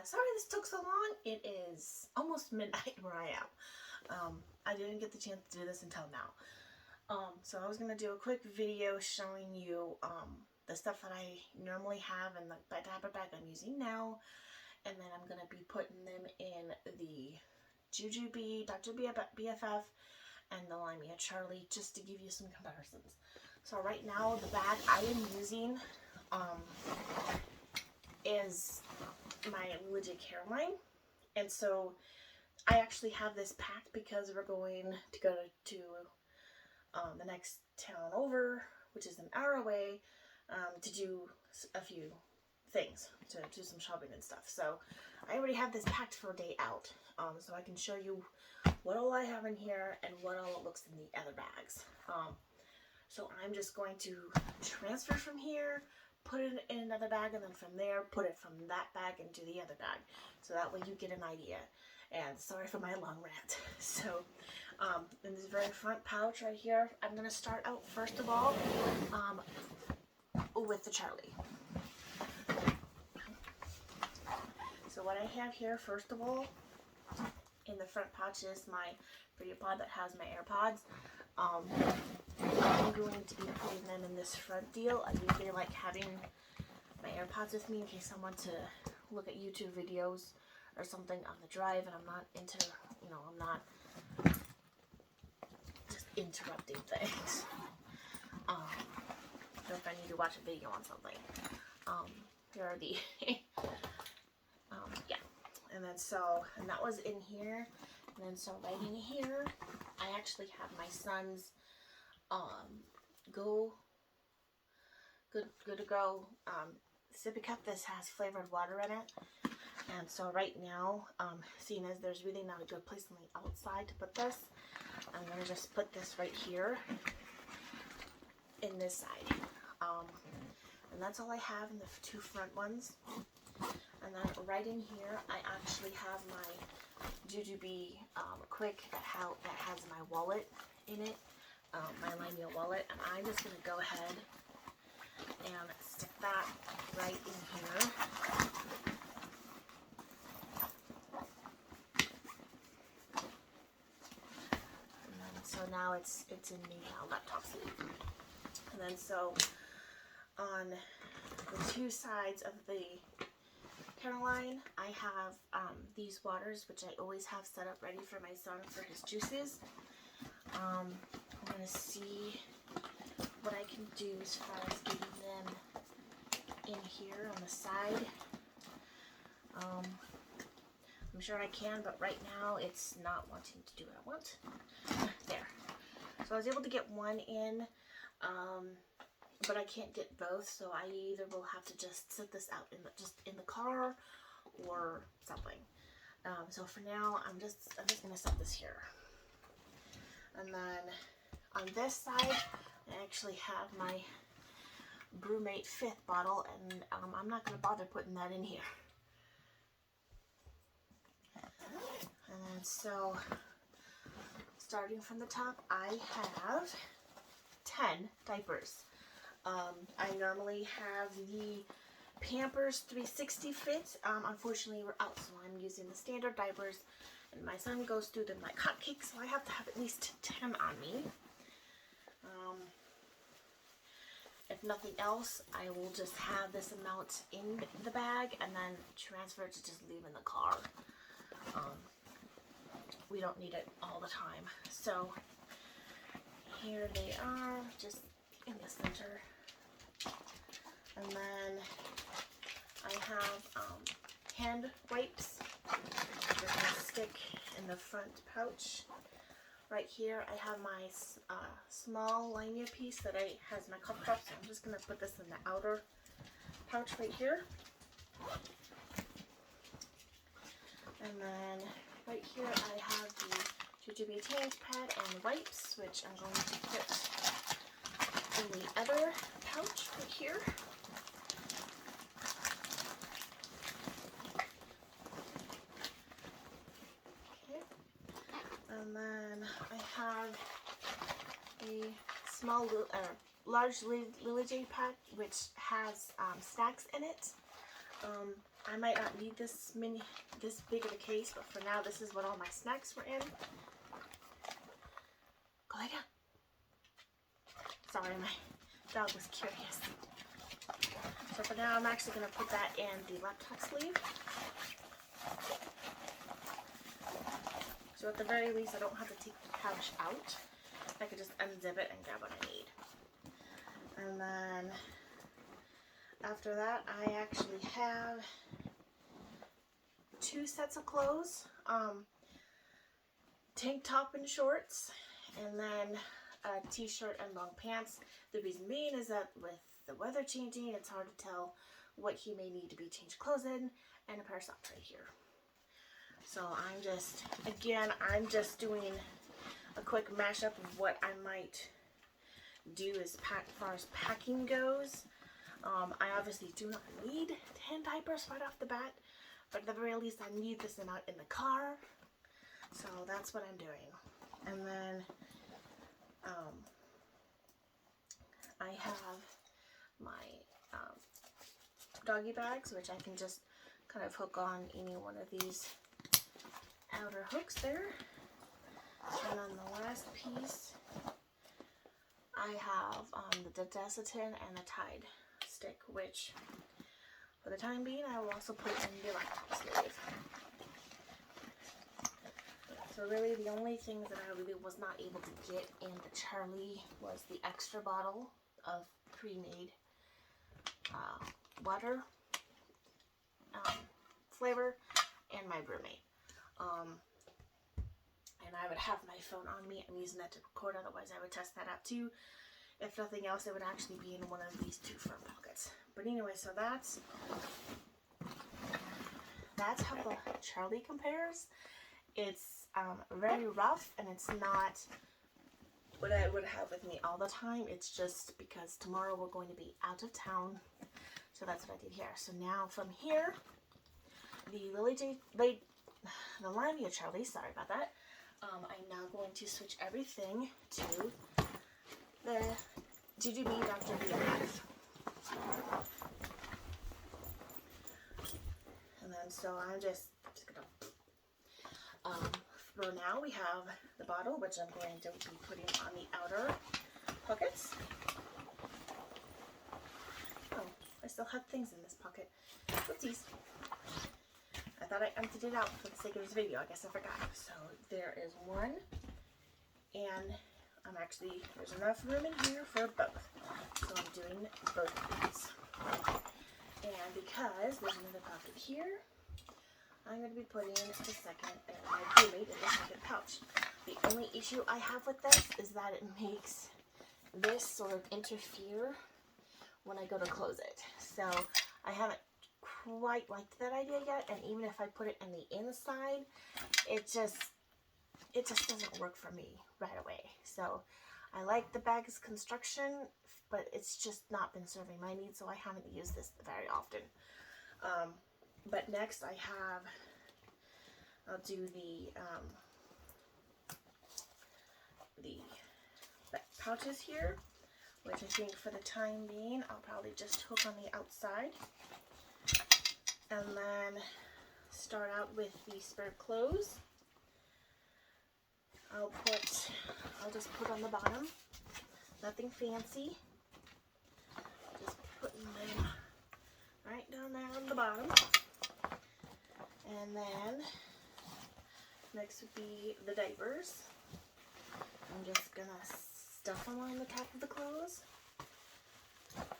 Sorry this took so long. It is almost midnight where I am. I didn't get the chance to do this until now. So I was going to do a quick video showing you the stuff that I normally have and the type of bag I'm using now. And then I'm going to be putting them in the Jujube Dr. BFF and the Lymia Charlie, just to give you some comparisons. So right now the bag I am using is my Jade Caroline, and so I actually have this packed because we're going to go to the next town over, which is an hour away, to do a few things, to do some shopping and stuff. So I already have this packed for a day out, so I can show you what all I have in here and what all it looks in the other bags. So I'm just going to transfer from here, put it in another bag, and then from there put it from that bag into the other bag, so that way you get an idea. And sorry for my long rant. So in this very front pouch right here, I'm going to start out first of all with the Charlie. So what I have here first of all in the front pouch is my pretty pod that has my AirPods. I'm going to be putting them in this front deal. I usually like having my AirPods with me in case I want to look at YouTube videos or something on the drive and I'm not into, I'm not just interrupting things. Or if I need to watch a video on something. Here are the, yeah. And then and that was in here. And then so right in here, I actually have my son's good to go sippy cup. This has flavored water in it. And so right now, seeing as there's really not a good place on the outside to put this, I'm going to just put this right here in this side. And that's all I have in the two front ones. And then right in here, I actually have my Jujube Quick that has my wallet in it, my Lymia wallet. And I'm just going to go ahead and stick that right in here. So now it's in the laptop sleeve. And then so on the two sides of the Caroline, I have these waters, which I always have set up ready for my son for his juices. I'm going to see what I can do as far as getting them in here on the side. I'm sure I can, but right now it's not wanting to do what I want. There. So I was able to get one in, but I can't get both, so I either will have to just sit this out in the car or something. So for now, I'm just gonna set this here. And then on this side, I actually have my Brewmate 5th bottle, and I'm not gonna bother putting that in here. And then so, starting from the top, I have 10 diapers. I normally have the Pampers 360 fit. Unfortunately, we're out, so I'm using the standard diapers. And my son goes through them like hotcakes, so I have to have at least 10 on me. If nothing else, I will just have this amount in the bag and then transfer it to just leave in the car. We don't need it all the time. So here they are, just in the center. And then I have hand wipes. They're going to stick in the front pouch. Right here I have my small Lymia piece that has my cough drops. So I'm just going to put this in the outer pouch right here. And then right here I have the Jujube tank pad and wipes, which I'm going to put in the other pouch right here. Okay. And then I have a small, large Lily Jade pad, which has snacks in it. I might not need this big of a case, but for now, this is what all my snacks were in. Go lay down. Sorry, my dog was curious. So for now, I'm actually going to put that in the laptop sleeve. So at the very least, I don't have to take the pouch out. I could just unzip it and grab what I need. And then after that, I actually have 2 sets of clothes. Tank top and shorts, and then a t-shirt and long pants. The reason being is that with the weather changing, it's hard to tell what he may need to be changed clothes in, and a pair of socks right here. So I'm just doing a quick mashup of what I might do as far as packing goes. I obviously do not need 10 diapers right off the bat, but at the very least I need this amount in the car. So that's what I'm doing. And then I have my doggy bags, which I can just kind of hook on any one of these outer hooks there. And then the last piece, I have the Desitin and the Tide stick, which for the time being I will also put in the laptop sleeve. So really the only things that I really was not able to get in the Charlie was the extra bottle of pre-made water flavor and my roommate. And I would have my phone on me. I'm using that to record, otherwise I would test that out too. If nothing else, it would actually be in one of these 2 front pockets. But anyway, so that's how the Charlie compares. It's very rough, and it's not what I would have with me all the time. It's just because tomorrow we're going to be out of town, so that's what I did here. So now from here, the Lymia Charlie, sorry about that. I'm now going to switch everything to the Jujube Dr. BFF. And then so I'm just gonna for now we have the bottle, which I'm going to be putting on the outer pockets. Oh, I still have things in this pocket. Whoopsies. I thought I emptied it out for the sake of this video. I guess I forgot. So there is one, and there's enough room in here for both. So I'm doing both of these. And because there's another pocket here, I'm going to be putting the second, my roommate in the second pouch. The only issue I have with this is that it makes this sort of interfere when I go to close it. So I haven't quite liked that idea yet, and even if I put it in the inside, it just doesn't work for me right away. So I like the bag's construction, but it's just not been serving my needs, so I haven't used this very often. But next I'll do the pouches here, which I think for the time being I'll probably just hook on the outside. And then start out with the spare clothes. I'll just put on the bottom. Nothing fancy. Just putting them right down there on the bottom. And then next would be the diapers. I'm just gonna stuff them on the top of the clothes.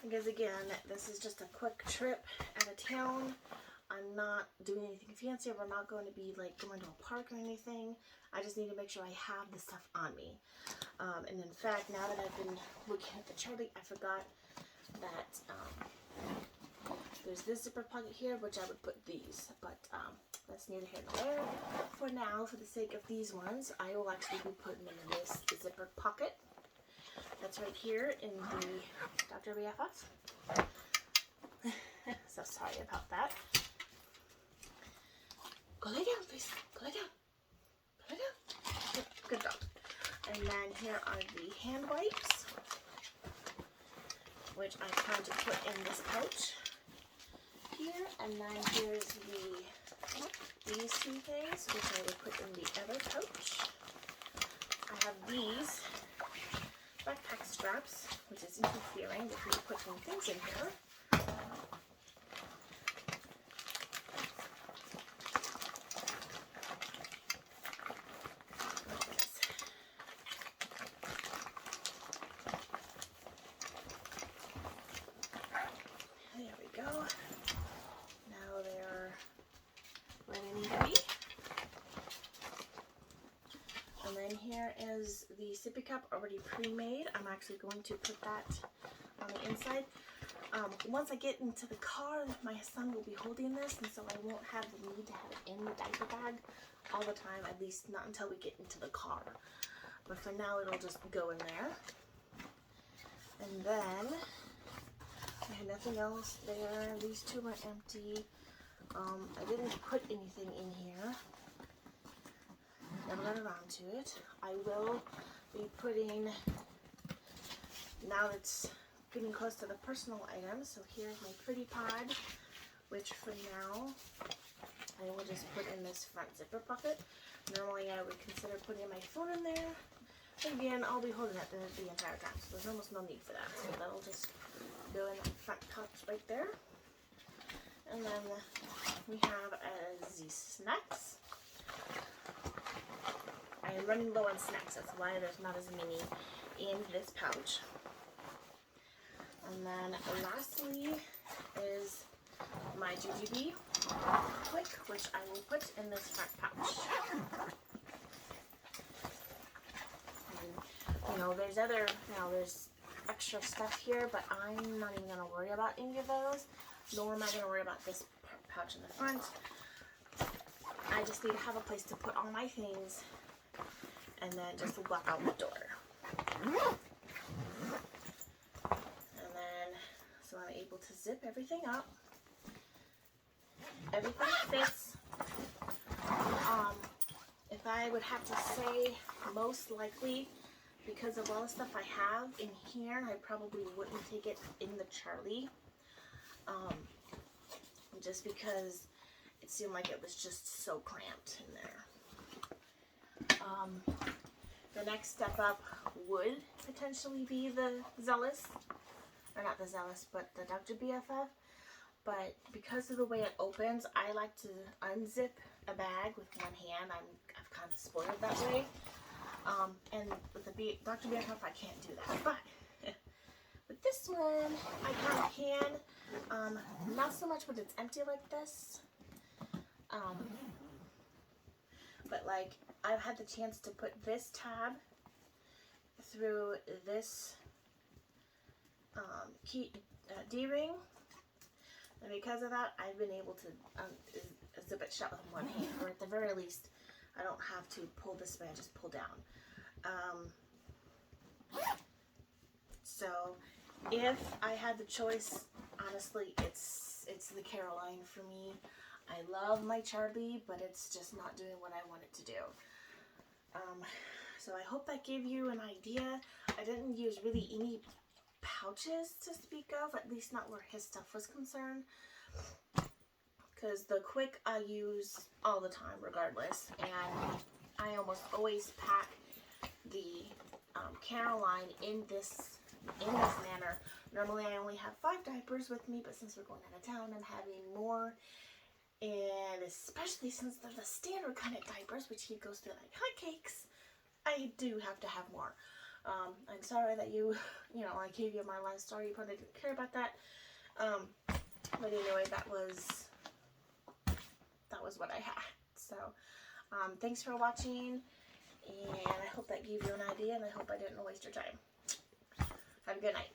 Because again, this is just a quick trip out of town. I'm not doing anything fancy. We're not going to be like going to a park or anything. I just need to make sure I have the stuff on me. And in fact, now that I've been looking at the Charlie, I forgot that there's this zipper pocket here, which I would put these, but that's neither here nor there. For now, for the sake of these ones, I will actually be putting them in this zipper pocket. That's right here in the Dr. BFF. So sorry about that. Go lay down, please. Go lay down. Go lay down. Good dog. And then here are the hand wipes, which I plan to put in this pouch. here, and then here's these two things, which I will put in the other pouch. I have these backpack straps, which is interfering with me putting things in here. There we go. Now they're where they need to be. And then here is the sippy cup already pre-made. I'm actually going to put that on the inside. Once I get into the car, my son will be holding this, and so I won't have the need to have it in the diaper bag all the time, at least not until we get into the car. But for now, it'll just go in there. And then I had nothing else there. These two are empty. I didn't put anything in here. Never got around to it. I will be putting, now it's getting close to the personal items, so here's my pretty pod, which for now I will just put in this front zipper pocket. Normally I would consider putting my phone in there. Again, I'll be holding it the entire time, so there's almost no need for that. So that'll just go in that front pouch right there. And then we have the snacks. I am running low on snacks, that's why there's not as many in this pouch. And then lastly is my Jujube Quick, which I will put in this front pouch. And, you know, there's extra stuff here, but I'm not even going to worry about any of those, nor am I going to worry about this pouch in the front. I just need to have a place to put all my things and then just walk out the door. And then, so I'm able to zip everything up. Everything fits. If I would have to say, most likely, because of all the stuff I have in here, I probably wouldn't take it in the Charlie. Just because it seemed like it was just so cramped in there. The next step up would potentially be the Zealous, or not the Zealous, but the Dr. BFF. But because of the way it opens, I like to unzip a bag with one hand. I've kind of spoiled that way. And with the Dr. BFF, I can't do that. But with this one, I kind of can. Not so much when it's empty like this. But like, I've had the chance to put this tab through this key D-ring, and because of that, I've been able to zip it shut with one hand, or at the very least, I don't have to pull this way, I just pull down. So, if I had the choice, honestly, it's the Caroline for me. I love my Charlie, but it's just not doing what I want it to do. So I hope that gave you an idea. I didn't use really any pouches to speak of, at least not where his stuff was concerned. Because the Quick I use all the time regardless, and I almost always pack the Caroline in this manner. Normally I only have 5 diapers with me, but since we're going out of town, I'm having more. And especially since they're the standard kind of diapers, which he goes through like hotcakes, I do have to have more. I'm sorry that I gave you my life story. You probably didn't care about that. But anyway, that was what I had. So, thanks for watching, and I hope that gave you an idea, and I hope I didn't waste your time. Have a good night.